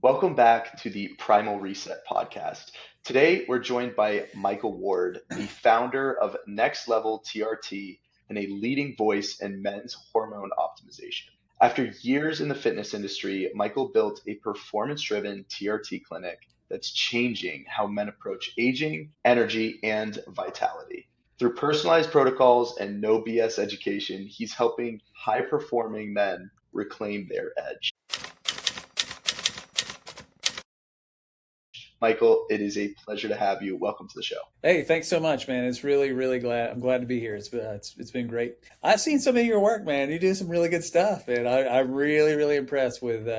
Welcome back to the Primal Reset podcast. Today, we're joined by Michael Ward, the founder of Next Level TRT and a leading voice in men's hormone optimization. After years in the fitness industry, Michael built a performance-driven TRT clinic that's changing how men approach aging, energy, and vitality. Through personalized protocols and no BS education, he's helping high-performing men reclaim their edge. Michael, it is a pleasure to have you. Welcome to the show. Hey, thanks so much, man. It's really glad. I'm glad to be here. It's been great. I've seen some of your work, man. You do some really good stuff, and I'm really impressed with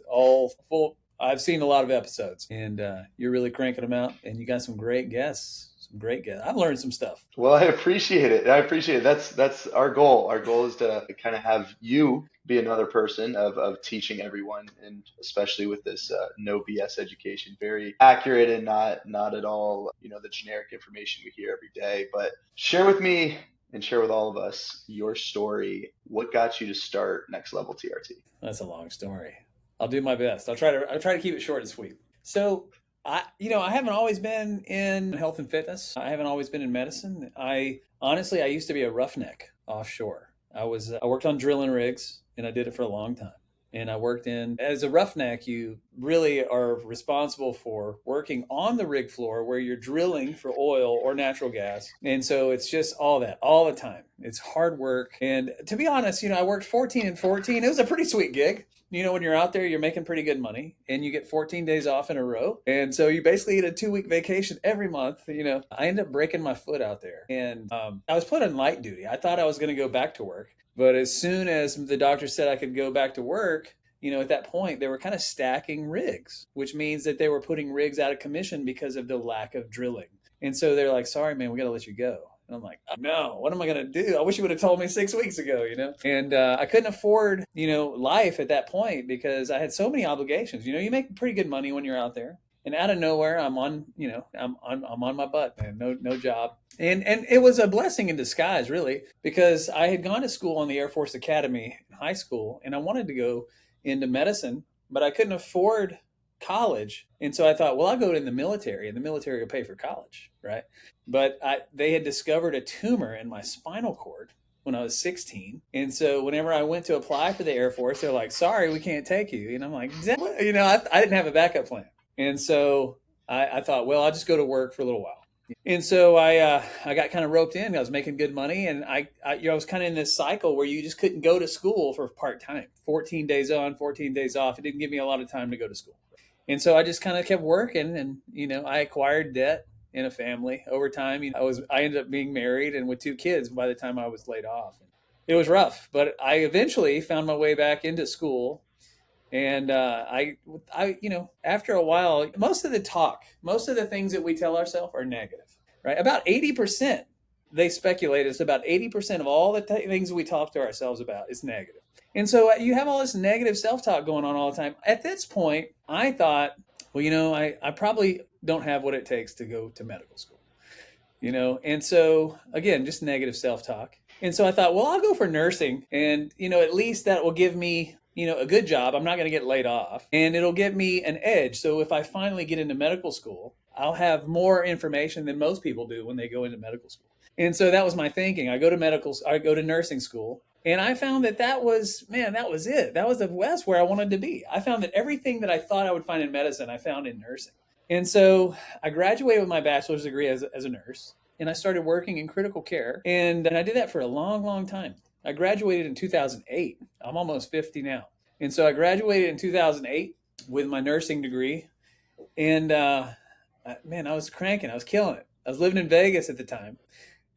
all full. I've seen a lot of episodes, and you're really cranking them out, and you got some great guests. Some great guests. I've learned some stuff. Well, I appreciate it. I appreciate it. That's our goal. Our goal is to kind of have you be another person of teaching everyone, and especially with this no BS education, very accurate and not at all, the generic information we hear every day. But share with me and share with all of us your story. What got you to start Next Level TRT? That's a long story. I'll do my best. I'll try to keep it short and sweet. So I haven't always been in health and fitness. I haven't always been in medicine. I used to be a roughneck offshore. I worked on drilling rigs, and I did it for a long time. And I worked as a roughneck, you really are responsible for working on the rig floor where you're drilling for oil or natural gas. And so it's just all that, all the time. It's hard work. And to be honest, I worked 14 and 14. It was a pretty sweet gig. When you're out there, you're making pretty good money and you get 14 days off in a row. And so you basically get a 2-week vacation every month. I ended up breaking my foot out there, and I was put on light duty. I thought I was going to go back to work. But as soon as the doctor said I could go back to work, at that point, they were kind of stacking rigs, which means that they were putting rigs out of commission because of the lack of drilling. And so they're like, sorry, man, we got to let you go. And I'm like, no, what am I going to do? I wish you would have told me 6 weeks ago, And I couldn't afford, life at that point because I had so many obligations. You make pretty good money when you're out there. And out of nowhere, I'm on my butt, man. No job. And it was a blessing in disguise, really, because I had gone to school on the Air Force Academy in high school, and I wanted to go into medicine, but I couldn't afford college. And so I thought, well, I'll go in the military, and the military will pay for college, right? But they had discovered a tumor in my spinal cord when I was 16. And so whenever I went to apply for the Air Force, they're like, sorry, we can't take you. And I'm like, I didn't have a backup plan. And so I thought, well, I'll just go to work for a little while. And so I got kind of roped in. I was making good money, and I was kind of in this cycle where you just couldn't go to school for part-time, 14 days on, 14 days off. It didn't give me a lot of time to go to school. And so I just kind of kept working, and, I acquired debt and a family over time. I ended up being married and with 2 kids by the time I was laid off. It was rough, but I eventually found my way back into school. And after a while, most of the things that we tell ourselves are negative, right? About 80%, they speculate it's about 80% of all the things we talk to ourselves about is negative. And so you have all this negative self-talk going on all the time. At this point, I thought, well, I probably don't have what it takes to go to medical school, And so, again, just negative self-talk. And so I thought, well, I'll go for nursing. And, at least that will give me a good job. I'm not going to get laid off, and it'll give me an edge. So if I finally get into medical school, I'll have more information than most people do when they go into medical school. And so that was my thinking. I go to nursing school, and I found that was it. That's where I wanted to be. I found that everything that I thought I would find in medicine, I found in nursing. And so I graduated with my bachelor's degree as a nurse, and I started working in critical care. And I did that for a long time. I graduated in 2008. I'm almost 50 now. And so I graduated in 2008 with my nursing degree. And I was cranking. I was killing it. I was living in Vegas at the time,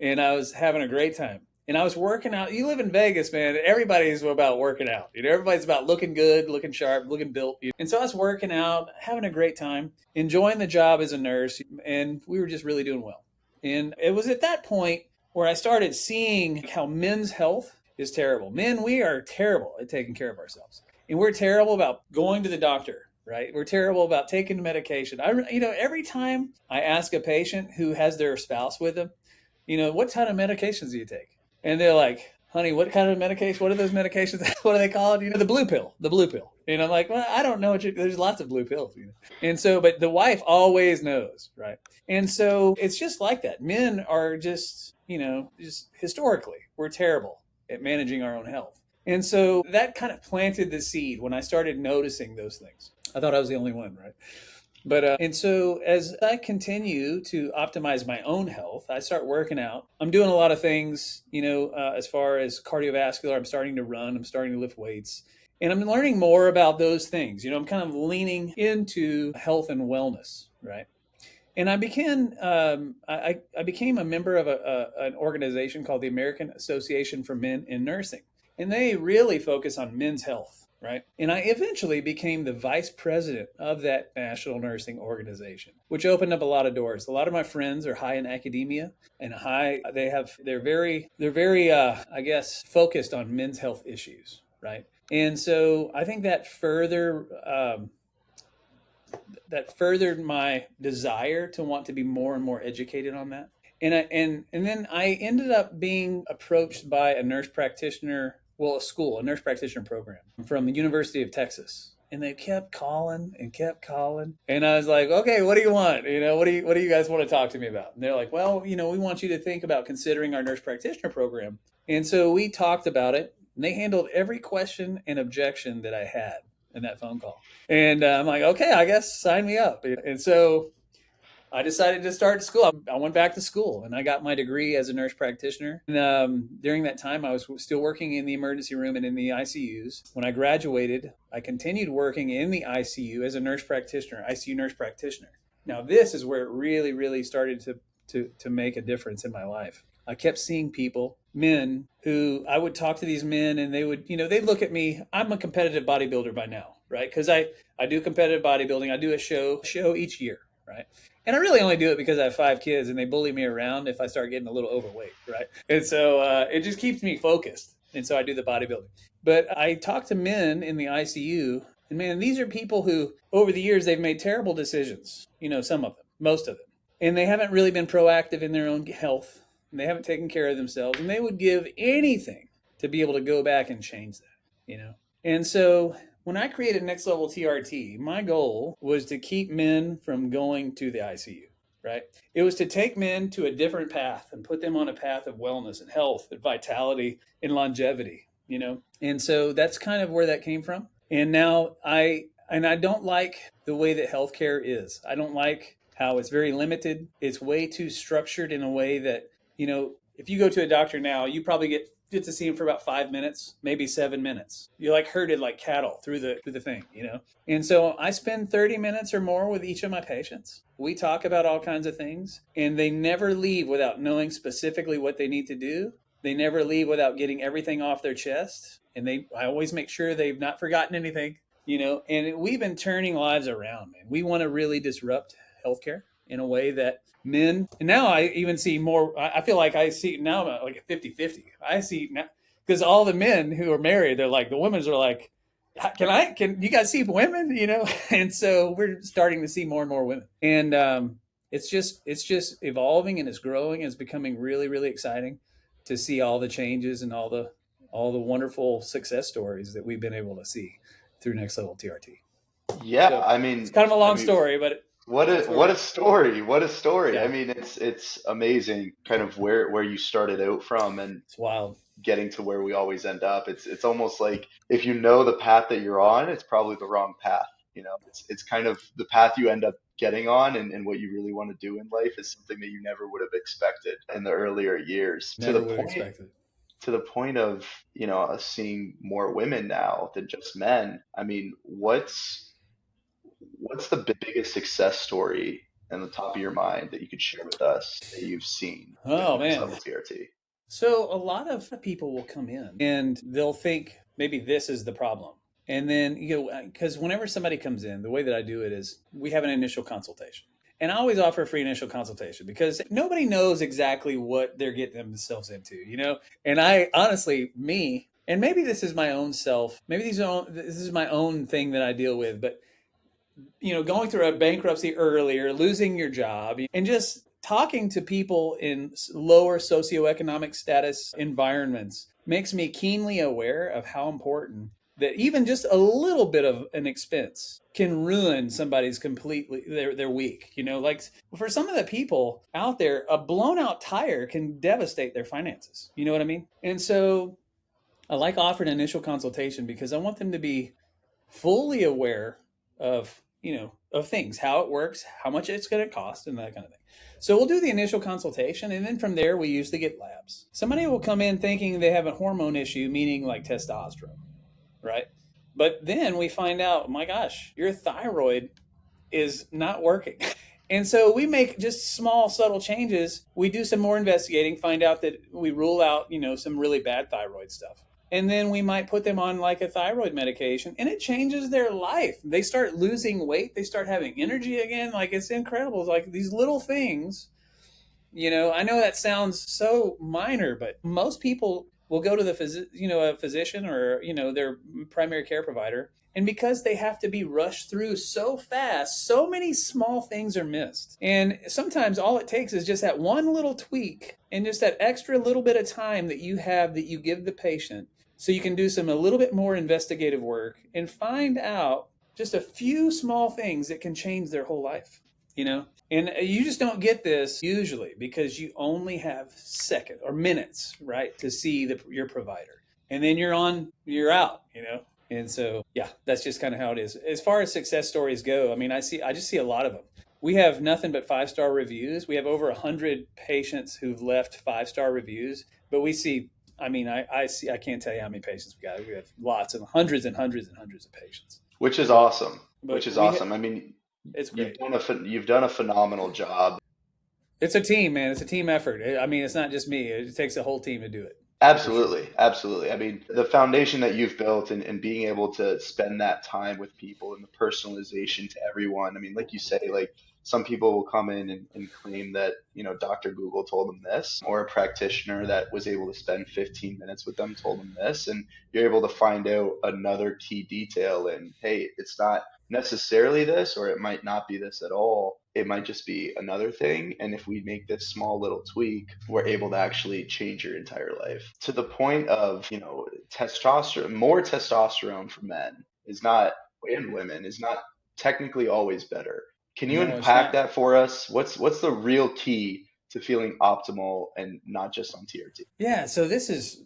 and I was having a great time. And I was working out. You live in Vegas, man. Everybody's about working out. Everybody's about looking good, looking sharp, looking built. And so I was working out, having a great time, enjoying the job as a nurse. And we were just really doing well. And it was at that point where I started seeing how men's health is terrible. Men, we are terrible at taking care of ourselves. And we're terrible about going to the doctor, right? We're terrible about taking medication. Every time I ask a patient who has their spouse with them, what kind of medications do you take? And they're like, honey, what kind of medication? What are those medications? What are they called? The blue pill, the blue pill. And I'm like, well, I don't know there's lots of blue pills. And so, but the wife always knows, right? And so it's just like that. Men are just, just historically, we're terrible at managing our own health. And so that kind of planted the seed when I started noticing those things. I thought I was the only one, right? But and so as I continue to optimize my own health, I start working out. I'm doing a lot of things, as far as cardiovascular. I'm starting to run. I'm starting to lift weights, and I'm learning more about those things. I'm kind of leaning into health and wellness, right? And I began, I became a member of an organization called the American Association for Men in Nursing, and they really focus on men's health, right? And I eventually became the vice president of that national nursing organization, which opened up a lot of doors. A lot of my friends are high in academia and they're very, I guess, focused on men's health issues, right? And so I think that furthered my desire to want to be more and more educated on that. And then I ended up being approached by a nurse practitioner, a nurse practitioner program from the University of Texas. And they kept calling and kept calling. And I was like, okay, what do you want? What do you guys want to talk to me about? And they're like, well, we want you to think about considering our nurse practitioner program. And so we talked about it, and they handled every question and objection that I had in that phone call. And I'm like, okay, I guess sign me up. And so I decided to start school. I went back to school and I got my degree as a nurse practitioner. And during that time, I was still working in the emergency room and in the ICUs. When I graduated, I continued working in the ICU as a nurse practitioner, ICU nurse practitioner. Now, this is where it really, really started to make a difference in my life. I kept seeing men who I would talk to these men and they would, they'd look at me. I'm a competitive bodybuilder by now, right? Because I do competitive bodybuilding. I do a show each year, right? And I really only do it because I have 5 kids and they bully me around if I start getting a little overweight, right? And so it just keeps me focused. And so I do the bodybuilding. But I talk to men in the ICU, and man, these are people who over the years, they've made terrible decisions, some of them, most of them. And they haven't really been proactive in their own health. And they haven't taken care of themselves. And they would give anything to be able to go back and change that. And so when I created Next Level TRT, my goal was to keep men from going to the ICU, right? It was to take men to a different path and put them on a path of wellness and health and vitality and longevity, And so that's kind of where that came from. And now I don't like the way that healthcare is. I don't like how it's very limited. It's way too structured in a way that, if you go to a doctor now, you probably get to see him for about 5 minutes, maybe 7 minutes. You're like herded like cattle through the thing, And so I spend 30 minutes or more with each of my patients. We talk about all kinds of things, and they never leave without knowing specifically what they need to do. They never leave without getting everything off their chest. And I always make sure they've not forgotten anything, and we've been turning lives around, man. We want to really disrupt healthcare in a way that men, and now I even see more, I feel like I see now like a 50-50. I see now, because all the men who are married, they're like, the women's are like, can you guys see women, And so we're starting to see more and more women. And it's just evolving and it's growing. And it's becoming really, really exciting to see all the changes and all the wonderful success stories that we've been able to see through Next Level TRT. Yeah, So it's kind of a long story, but that's where what a story. What a story. I yeah, mean, it's amazing kind of where you started out from and it's wild. getting to where we always end up. It's almost like if you know the path that you're on, it's probably the wrong path. It's kind of the path you end up getting on, and what you really want to do in life is something that you never would have expected in the earlier years. Never would have expected. To the point of, us seeing more women now than just men. I mean, what's the biggest success story in the top of your mind that you could share with us that you've seen with Oh Next man. Level TRT? So a lot of people will come in and they'll think maybe this is the problem. And then, because whenever somebody comes in, the way that I do it is we have an initial consultation. And I always offer a free initial consultation because nobody knows exactly what they're getting themselves into, And I honestly, and maybe this is my own self, maybe this is my own thing that I deal with, but going through a bankruptcy earlier, losing your job, and just talking to people in lower socioeconomic status environments, makes me keenly aware of how important that even just a little bit of an expense can ruin somebody's completely their week. Like for some of the people out there, a blown out tire can devastate their finances. You know what I mean? And so I like offering initial consultation because I want them to be fully aware of things, how it works, how much it's going to cost, and that kind of thing. So we'll do the initial consultation, and then from there we usually get labs. Somebody will come in thinking they have a hormone issue, meaning like testosterone, right? But then we find out, my gosh, your thyroid is not working. And so we make just small, subtle changes. We do some more investigating, find out that we rule out, some really bad thyroid stuff. And then we might put them on like a thyroid medication, and it changes their life. They start losing weight. They start having energy again. Like, it's incredible. It's like these little things, I know that sounds so minor, but most people will go to a physician or, their primary care provider. And because they have to be rushed through so fast, so many small things are missed. And sometimes all it takes is just that one little tweak and just that extra little bit of time that you have that you give the patient so you can do a little bit more investigative work and find out just a few small things that can change their whole life, And you just don't get this usually because you only have seconds or minutes, right, to see your provider. And then you're out, And so, yeah, that's just kind of how it is. As far as success stories go, I mean, I just see a lot of them. We have nothing but 5-star reviews. We have over 100 patients who've left 5-star reviews, but we see, I mean, I can't tell you how many patients we got. We have lots of hundreds and hundreds and hundreds of patients. Which is awesome. Awesome. I mean, it's great. You've done a phenomenal job. It's a team, man. It's a team effort. I mean, it's not just me. It takes a whole team to do it. Absolutely. Sure. Absolutely. I mean, the foundation that you've built and being able to spend that time with people and the personalization to everyone. I mean, like you say, like some people will come in and claim that, Dr. Google told them this, or a practitioner that was able to spend 15 minutes with them told them this, and you're able to find out another key detail. And hey, it's not necessarily this, or it might not be this at all. It might just be another thing. And if we make this small little tweak, we're able to actually change your entire life. To the point of, testosterone, more testosterone for men is not, and women is not technically always better. Can you unpack that for us? What's the real key to feeling optimal and not just on TRT? Yeah, so this is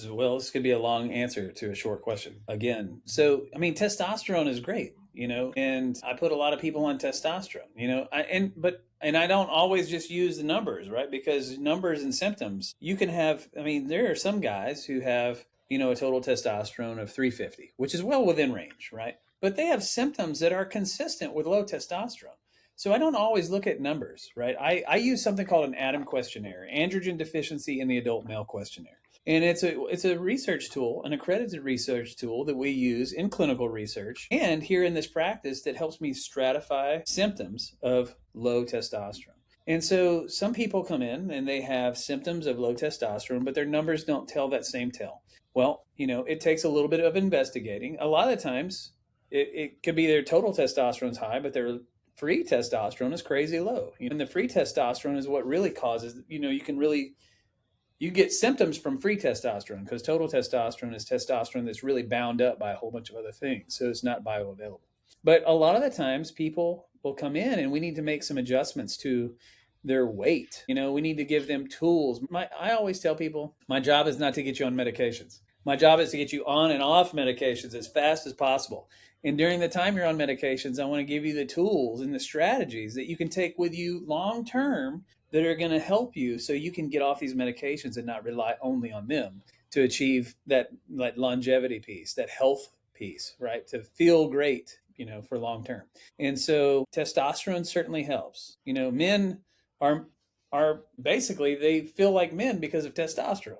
well, this could be a long answer to a short question again. So I mean, testosterone is great, and I put a lot of people on testosterone, and I don't always just use the numbers, right? Because numbers and symptoms, you can have, I mean, there are some guys who have, a total testosterone of 350, which is well within range, right? But they have symptoms that are consistent with low testosterone. So I don't always look at numbers, right? I use something called an ADAM questionnaire, androgen deficiency in the adult male questionnaire. And it's a research tool, an accredited research tool that we use in clinical research and here in this practice that helps me stratify symptoms of low testosterone. And so some people come in and they have symptoms of low testosterone, but their numbers don't tell that same tale. Well, it takes a little bit of investigating. A lot of the times it could be their total testosterone is high, but their free testosterone is crazy low. And the free testosterone is what really causes, you get symptoms from free testosterone because total testosterone is testosterone that's really bound up by a whole bunch of other things. So it's not bioavailable. But a lot of the times people will come in and we need to make some adjustments to their weight. We need to give them tools. I always tell people, my job is not to get you on medications. My job is to get you on and off medications as fast as possible. And during the time you're on medications, I want to give you the tools and the strategies that you can take with you long term that are going to help you so you can get off these medications and not rely only on them to achieve that longevity piece, that health piece, right? To feel great, for long term. And so testosterone certainly helps. Men are basically, they feel like men because of testosterone.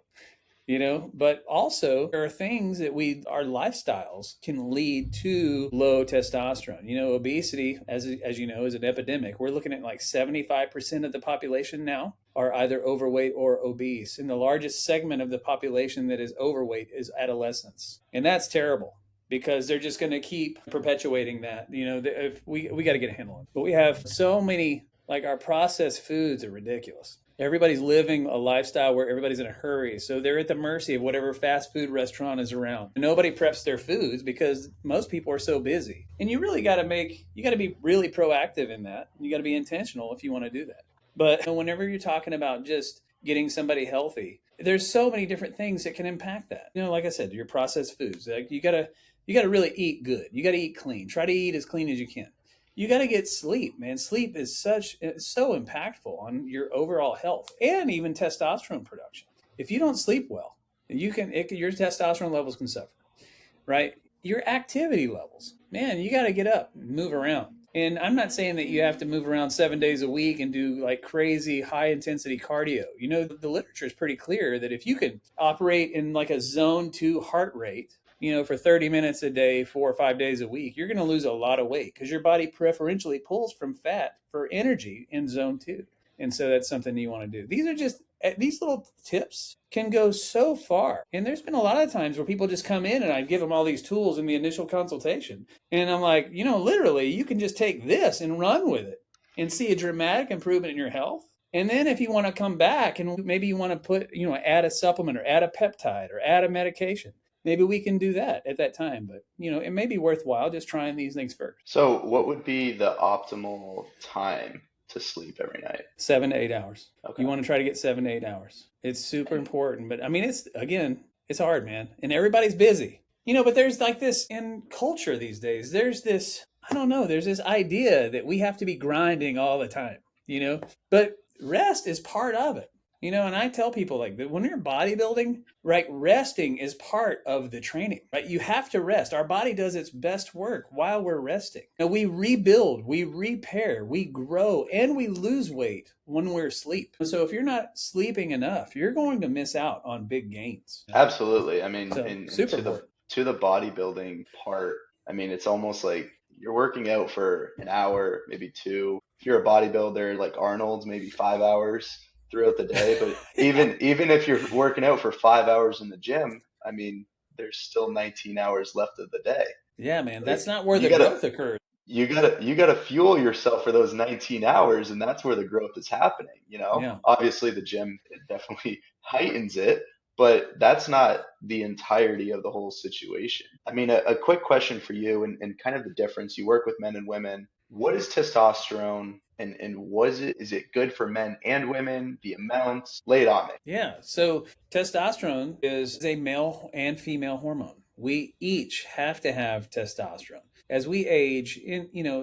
But also there are things that our lifestyles can lead to low testosterone. Obesity, as you know, is an epidemic. We're looking at like 75% of the population now are either overweight or obese. And the largest segment of the population that is overweight is adolescents. And that's terrible because they're just going to keep perpetuating that. If we got to get a handle on it. But we have so many, like our processed foods are ridiculous. Everybody's living a lifestyle where everybody's in a hurry. So they're at the mercy of whatever fast food restaurant is around. Nobody preps their foods because most people are so busy. And you really got to be really proactive in that. You got to be intentional if you want to do that. But whenever you're talking about just getting somebody healthy, there's so many different things that can impact that. Like I said, your processed foods, like you got to really eat good. You got to eat clean. Try to eat as clean as you can. You got to get sleep, man. Sleep is so impactful on your overall health and even testosterone production. If you don't sleep well, your testosterone levels can suffer, right? Your activity levels, man, you got to get up and move around. And I'm not saying that you have to move around 7 days a week and do like crazy high intensity cardio. The literature is pretty clear that if you could operate in like a zone 2 heart rate, for 30 minutes a day, 4 or 5 days a week, you're going to lose a lot of weight because your body preferentially pulls from fat for energy in zone 2. And so that's something you want to do. These little tips can go so far. And there's been a lot of times where people just come in and I give them all these tools in the initial consultation. And I'm like, literally, you can just take this and run with it and see a dramatic improvement in your health. And then if you want to come back and maybe you want to add a supplement or add a peptide or add a medication, maybe we can do that at that time. But, it may be worthwhile just trying these things first. So, what would be the optimal time to sleep every night? 7 to 8 hours. Okay. You want to try to get 7 to 8 hours. It's super important. But I mean, it's hard, man. And everybody's busy. But there's like this in culture these days. There's this, I don't know, there's this idea that we have to be grinding all the time, but rest is part of it. And I tell people like that when you're bodybuilding, right, resting is part of the training, right? You have to rest. Our body does its best work while we're resting. We rebuild, we repair, we grow, and we lose weight when we're asleep. So if you're not sleeping enough, you're going to miss out on big gains. Absolutely. I mean, So, super important. to the bodybuilding part, I mean, it's almost like you're working out for an hour, maybe 2. If you're a bodybuilder like Arnold's, maybe 5 hours throughout the day. But even if you're working out for 5 hours in the gym, I mean, there's still 19 hours left of the day. Yeah, man, that's not where the growth occurs. You gotta fuel yourself for those 19 hours, and that's where the growth is happening. Yeah. Obviously the gym definitely heightens it, but that's not the entirety of the whole situation. I mean, a quick question for you and kind of the difference. You work with men and women. What is testosterone and is it good for men and women? The amounts? Lay it on me. Yeah. So testosterone is a male and female hormone. We each have to have testosterone. As we age,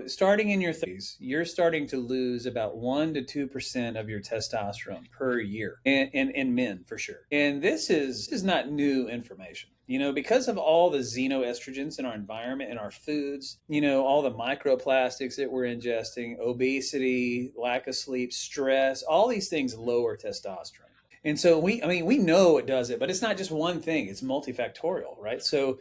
starting in your 30s, you're starting to lose about 1 to 2% of your testosterone per year, and in men for sure. And this is not new information. Because of all the xenoestrogens in our environment and our foods, all the microplastics that we're ingesting, obesity, lack of sleep, stress, all these things lower testosterone. And so we know it does it, but it's not just one thing, it's multifactorial, right? So,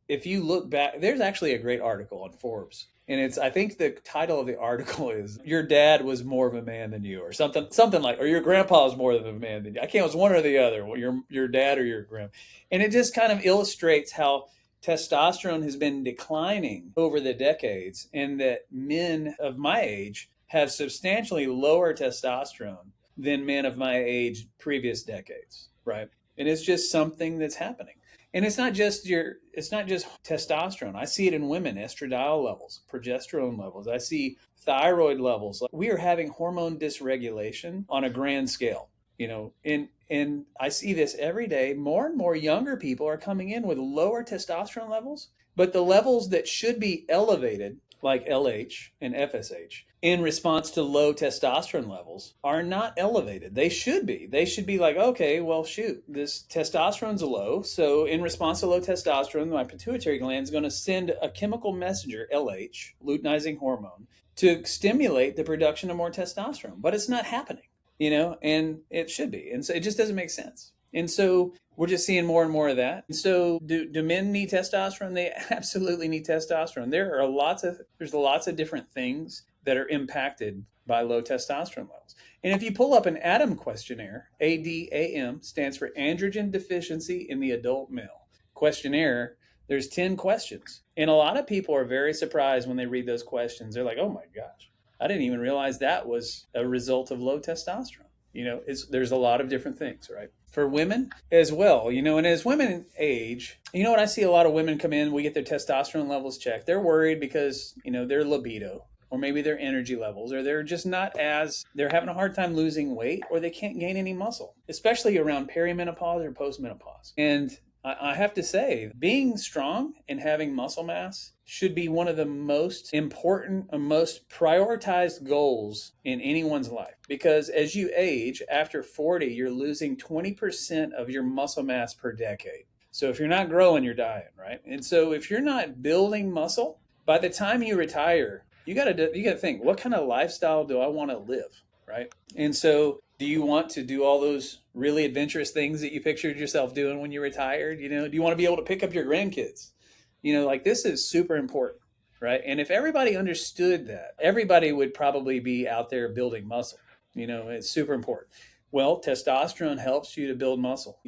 if you look back, there's actually a great article on Forbes. And I think the title of the article is "Your Dad Was More of a Man Than You," or something like, or "Your Grandpa was more of a man than you." I can't, it was one or the other, your dad or your grandpa. And it just kind of illustrates how testosterone has been declining over the decades, and that men of my age have substantially lower testosterone than men of my age previous decades, right? And it's just something that's happening. And it's not just testosterone. I see it in women, estradiol levels, progesterone levels. I see thyroid levels. We are having hormone dysregulation on a grand scale, and I see this every day. More and more younger people are coming in with lower testosterone levels, but the levels that should be elevated, like LH and FSH, in response to low testosterone levels are not elevated. They should be. They should be like, okay, well, shoot, this testosterone's low. So in response to low testosterone, my pituitary gland is going to send a chemical messenger, LH, luteinizing hormone, to stimulate the production of more testosterone. But it's not happening, and it should be. And so it just doesn't make sense. And so we're just seeing more and more of that. And so do men need testosterone? They absolutely need testosterone. There's lots of different things that are impacted by low testosterone levels. And if you pull up an ADAM questionnaire, ADAM stands for androgen deficiency in the adult male questionnaire, there's 10 questions. And a lot of people are very surprised when they read those questions. They're like, oh my gosh, I didn't even realize that was a result of low testosterone. There's a lot of different things, right? For women as well, and as women age, what I see a lot of women come in, we get their testosterone levels checked. They're worried because, their libido or maybe their energy levels, or they're having a hard time losing weight, or they can't gain any muscle, especially around perimenopause or postmenopause. And I have to say, being strong and having muscle mass should be one of the most important and most prioritized goals in anyone's life. Because as you age, after 40, you're losing 20% of your muscle mass per decade. So if you're not growing, you're dying, right? And so if you're not building muscle, by the time you retire, you got to think, what kind of lifestyle do I want to live, right? And so do you want to do all those really adventurous things that you pictured yourself doing when you retired? Do you want to be able to pick up your grandkids? This is super important, right? And if everybody understood that, everybody would probably be out there building muscle. It's super important. Well, testosterone helps you to build muscle,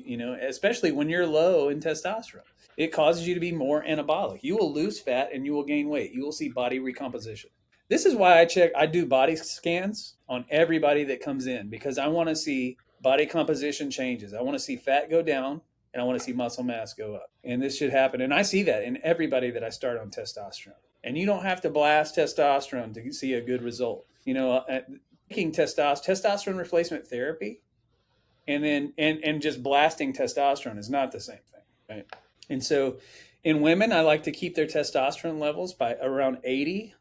especially when you're low in testosterone. It causes you to be more anabolic. You will lose fat and you will gain weight. You will see body recomposition. This is why I do body scans on everybody that comes in, because I want to see body composition changes. I want to see fat go down and I want to see muscle mass go up. And this should happen. And I see that in everybody that I start on testosterone. And you don't have to blast testosterone to see a good result. Taking testosterone replacement therapy and just blasting testosterone is not the same thing, right? And so in women, I like to keep their testosterone levels by around 80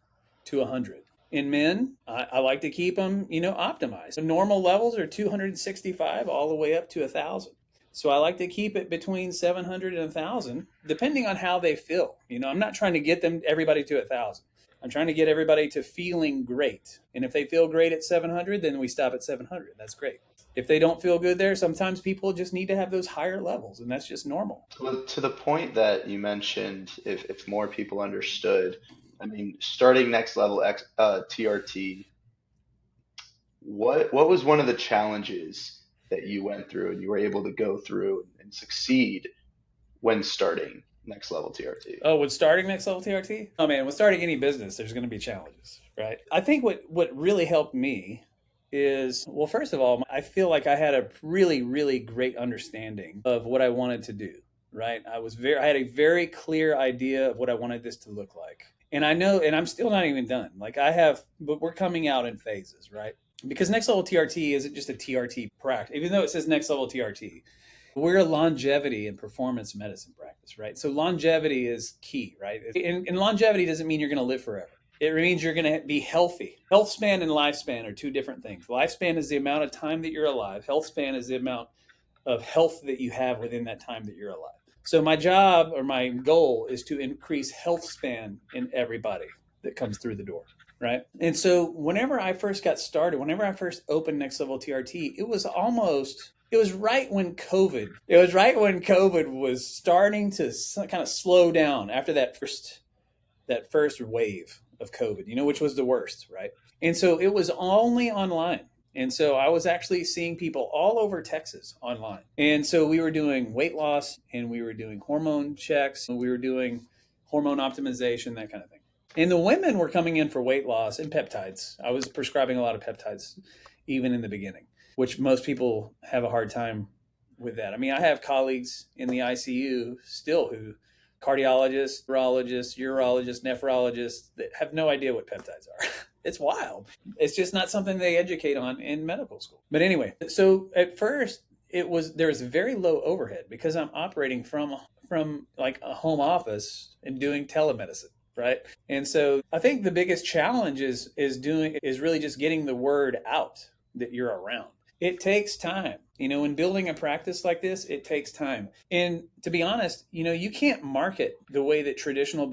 to 100. In men, I like to keep them, optimized. So normal levels are 265 all the way up to 1,000. So I like to keep it between 700 and 1,000, depending on how they feel. I'm not trying to get everybody to 1,000. I'm trying to get everybody to feeling great. And if they feel great at 700, then we stop at 700. That's great. If they don't feel good there, sometimes people just need to have those higher levels, and that's just normal. Well, to the point that you mentioned, if more people understood, I mean, starting next level TRT, what was one of the challenges that you went through and you were able to go through and succeed when starting next level TRT? Oh, when starting next level TRT? Oh man, when starting any business, there's going to be challenges, right? I think what really helped me is, well, first of all, I feel like I had a really, really great understanding of what I wanted to do, right? I had a very clear idea of what I wanted this to look like. And I know, and I'm still not even done. But we're coming out in phases, right? Because next level TRT isn't just a TRT practice, even though it says next level TRT. We're a longevity and performance medicine practice, right? So longevity is key, right? And longevity doesn't mean you're going to live forever. It means you're going to be healthy. Health span and lifespan are two different things. Lifespan is the amount of time that you're alive. Health span is the amount of health that you have within that time that you're alive. So my job or my goal is to increase health span in everybody that comes through the door, right? And so whenever I first got started, whenever I first opened Next Level TRT, it was right when COVID was starting to kind of slow down after that first wave of COVID, which was the worst, right? And so it was only online. And so I was actually seeing people all over Texas online. And so we were doing weight loss and we were doing hormone checks and we were doing hormone optimization, that kind of thing. And the women were coming in for weight loss and peptides. I was prescribing a lot of peptides even in the beginning, which most people have a hard time with that. I mean, I have colleagues in the ICU still who cardiologists, neurologists, urologists, nephrologists that have no idea what peptides are. It's wild. It's just not something they educate on in medical school. But anyway, so at first there was very low overhead because I'm operating from like a home office and doing telemedicine, right? And so I think the biggest challenge is really just getting the word out that you're around. It takes time. In building a practice like this, it takes time. And to be honest, you can't market the way that traditional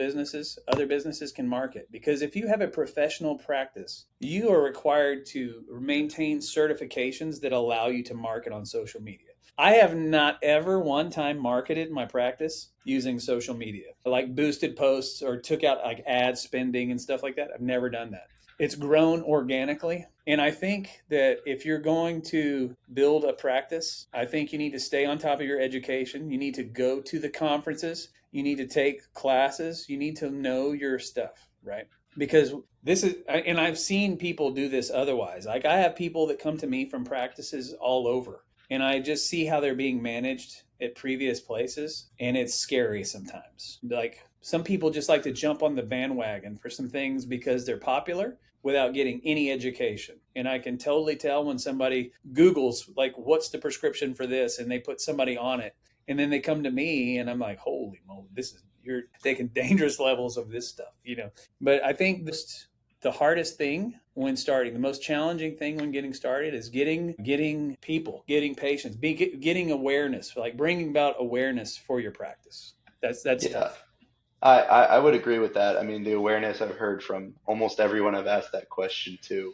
other businesses can market. Because if you have a professional practice, you are required to maintain certifications that allow you to market on social media. I have not ever one time marketed my practice using social media, like boosted posts or took out like ad spending and stuff like that. I've never done that. It's grown organically. And I think that if you're going to build a practice, I think you need to stay on top of your education. You need to go to the conferences. You need to take classes. You need to know your stuff, right? because this is, and I've seen people do this otherwise. Like I have people that come to me from practices all over, and I just see how they're being managed at previous places, and it's scary sometimes. Like some people just like to jump on the bandwagon for some things because they're popular without getting any education. And I can totally tell when somebody Googles, like, what's the prescription for this? And they put somebody on it. And then they come to me and I'm like, holy moly, this is, you're taking dangerous levels of this stuff, you know. But I think this, the hardest thing when starting, the most challenging thing when getting started is getting people, getting patients, getting awareness, like bringing about awareness for your practice. That's Yeah. tough. I would agree with that. I mean, the awareness I've heard from almost everyone I've asked that question to.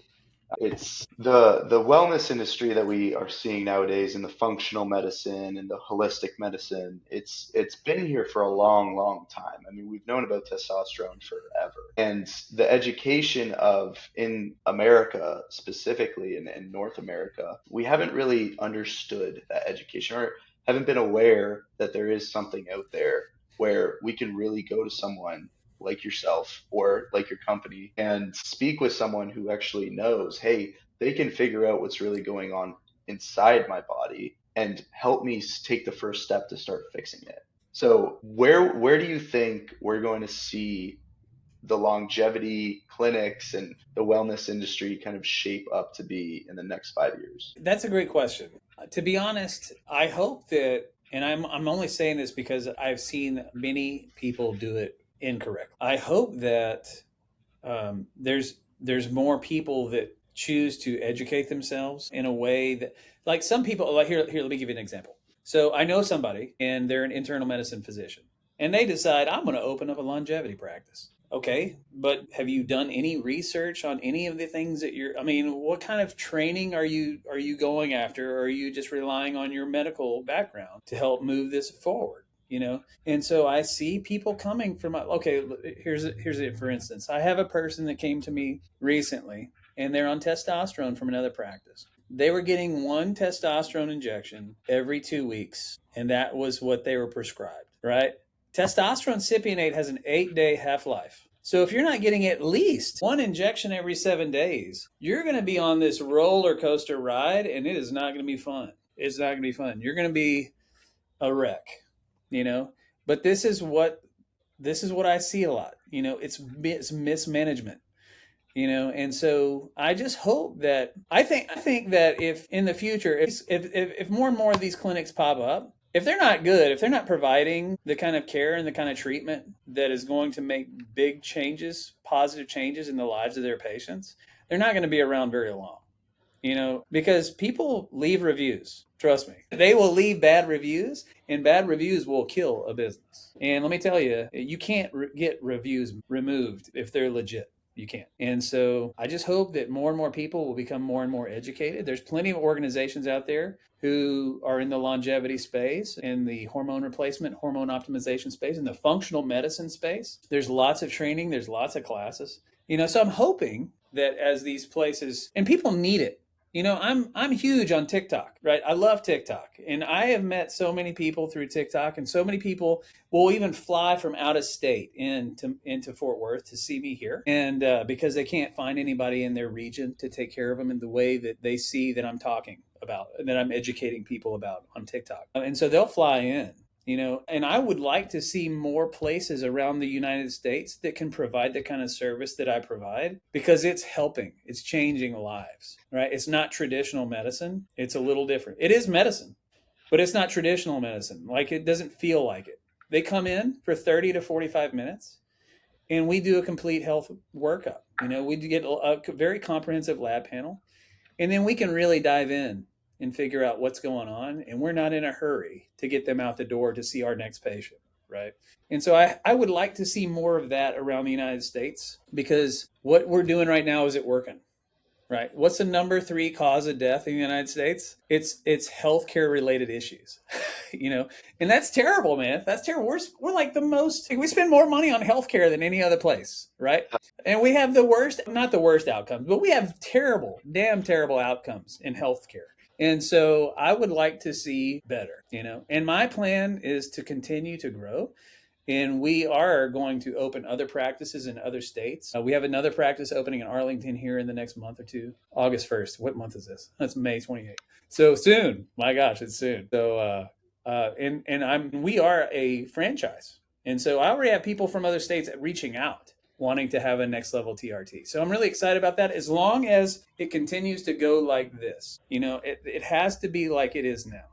It's the wellness industry that we are seeing nowadays in the functional medicine and the holistic medicine. It's been here for a long, long time. I mean, we've known about testosterone forever. And the education of in America specifically in North America, we haven't really understood that education or haven't been aware that there is something out there where we can really go to someone like yourself or like your company and speak with someone who actually knows, hey, they can figure out what's really going on inside my body and help me take the first step to start fixing it. So where do you think we're going to see the longevity clinics and the wellness industry kind of shape up to be in the next 5 years? That's a great question. To be honest, I hope that, and I'm only saying this because I've seen many people do it incorrect. I hope that there's more people that choose to educate themselves in a way that, like some people, like here, let me give you an example. So I know somebody, and they're an internal medicine physician, and they decide I'm going to open up a longevity practice. Okay, but have you done any research on any of the things that you're? I mean, what kind of training are you going after, or are you just relying on your medical background to help move this forward? You know, and so I see people coming from, okay, here's it. For instance, I have a person that came to me recently, and they're on testosterone from another practice. They were getting one testosterone injection every 2 weeks, and that was what they were prescribed, right? Testosterone cypionate has an 8-day half life. So if you're not getting at least one injection every 7 days, you're going to be on this roller coaster ride, and it is not going to be fun. It's not going to be fun. You're going to be a wreck, you know. But this is what I see a lot. You know, it's mismanagement. You know, and so I just hope that I think that if in the future, if more and more of these clinics pop up, if they're not good, if they're not providing the kind of care and the kind of treatment that is going to make big changes, positive changes in the lives of their patients, they're not going to be around very long. You know, because people leave reviews. Trust me, they will leave bad reviews, and bad reviews will kill a business. And let me tell you, you can't get reviews removed if they're legit. You can't. And so I just hope that more and more people will become more and more educated. There's plenty of organizations out there who are in the longevity space, in the hormone replacement, hormone optimization space, in the functional medicine space. There's lots of training, there's lots of classes. You know, so I'm hoping that as these places, and people need it. You know, I'm huge on TikTok, right? I love TikTok, and I have met so many people through TikTok, and so many people will even fly from out of state into Fort Worth to see me here, and because they can't find anybody in their region to take care of them in the way that they see that I'm talking about, that I'm educating people about on TikTok, and so they'll fly in. You know, and I would like to see more places around the United States that can provide the kind of service that I provide, because it's helping, it's changing lives, right? It's not traditional medicine. It's a little different. It is medicine, but it's not traditional medicine. Like, it doesn't feel like it. They come in for 30 to 45 minutes, and we do a complete health workup. You know, we get a very comprehensive lab panel, and then we can really dive in and figure out what's going on. And we're not in a hurry to get them out the door to see our next patient, right? And so I would like to see more of that around the United States, because what we're doing right now, is it working? Right. What's the number 3 cause of death in the United States? It's healthcare related issues, you know, and that's terrible, man. That's terrible. We're like the most, we spend more money on healthcare than any other place, right? And we have the worst, not the worst outcomes, but we have terrible, damn terrible outcomes in healthcare. And so I would like to see better, you know, and my plan is to continue to grow And we are going to open other practices in other states. We have another practice opening in Arlington here in the next month or two. August 1st. What month is this? That's May 28th. So soon. My gosh, it's soon. So, we are a franchise. And so I already have people from other states reaching out wanting to have a next level TRT. So I'm really excited about that as long as it continues to go like this. It has to be like it is now.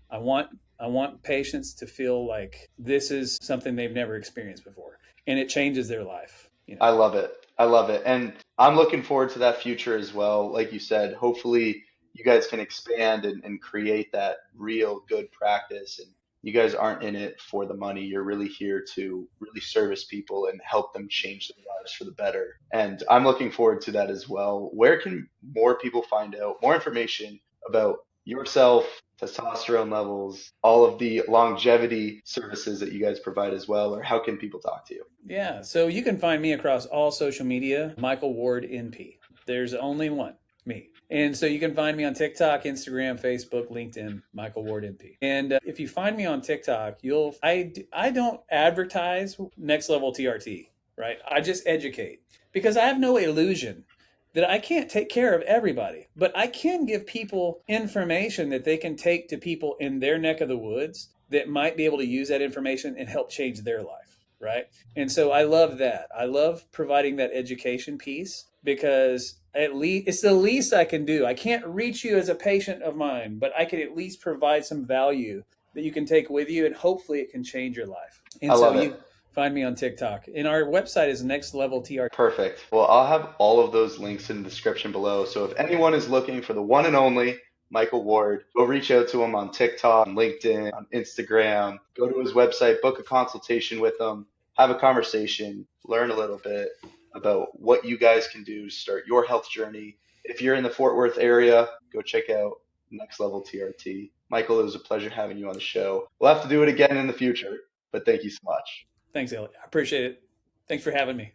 I want patients to feel like this is something they've never experienced before and it changes their life. I love it. I love it. And I'm looking forward to that future as well. Like you said, hopefully you guys can expand and create that real good practice. And you guys aren't in it for the money. You're really here to really service people and help them change their lives for the better. And I'm looking forward to that as well. Where can more people find out more information about yourself, testosterone levels, all of the longevity services that you guys provide as well, or how can people talk to you? Yeah, so you can find me across all social media, Michael Ward NP. There's only one, me. And so you can find me on TikTok, Instagram, Facebook, LinkedIn, Michael Ward NP. And if you find me on TikTok, I don't advertise next level TRT, right? I just educate because I have no illusion that I can't take care of everybody, but I can give people information that they can take to people in their neck of the woods that might be able to use that information and help change their life, right? And so I love that. I love providing that education piece because at least it's the least I can do. I can't reach you as a patient of mine, but I can at least provide some value that you can take with you and hopefully it can change your life. I And so love it. you find me on TikTok. And our website is Next Level TRT. Perfect. Well, I'll have all of those links in the description below. So if anyone is looking for the one and only Michael Ward, go reach out to him on TikTok, on LinkedIn, on Instagram. Go to his website, book a consultation with him, have a conversation, learn a little bit about what you guys can do to start your health journey. If you're in the Fort Worth area, go check out Next Level TRT. Michael, it was a pleasure having you on the show. We'll have to do it again in the future, but thank you so much. Thanks, Elliot. I appreciate it. Thanks for having me.